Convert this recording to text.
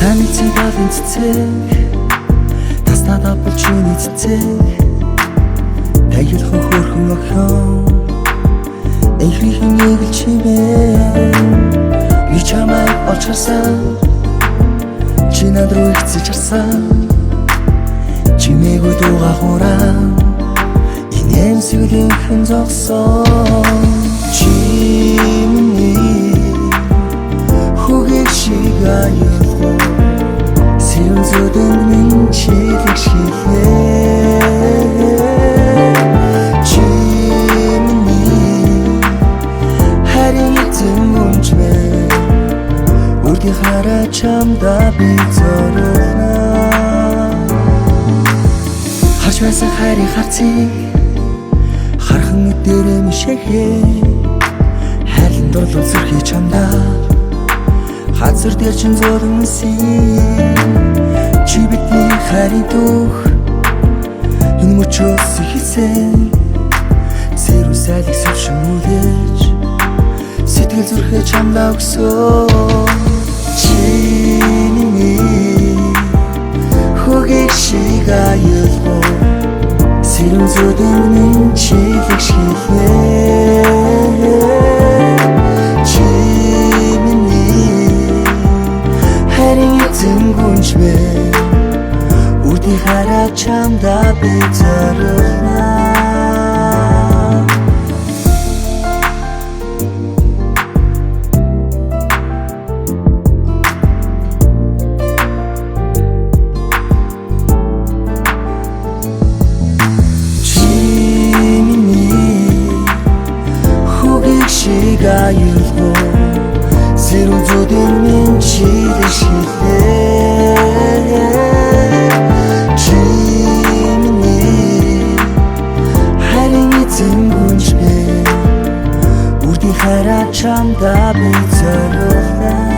Таны цэгийн цэцэг таснада булчины цэцэг тагил хөрхөн охин эхрийн нэг чимээ би чамайг олж харсан чи над руу ихсэж харсан чимээгүй дуугахураа инэм сүлийнхэн зогсон чимний хүүгээ шиг аюулгүй сэрүүн зөдөн минь чилэг шилээ чимний харин эзэн өмчмэ үрдий хараа чамда би зориулна харж байсан хайрын харцыг хархан өдөрөө мишэхээ хайрлан дурлал зүрхий чамда хазар дээр чин зурмсий чи бидний хайрын түүх энэ мөчөөс хийсэн зэрүү сайлыг сөвшин үлээж сэтгэл зүрхээ чамда өгсөн чиний хүүгээ шиг аюулгүй сэрүүн зөдөн минь чилэг шилээ зэнгүнчмэ үрдий хараа чамда би зориулна чиний хүүгээ шиг аюулгүй сэрүүн зөдөн минь чилэг шилээ чимний харин эзэн гүнжгэ үрдий хараа чамда би зориулна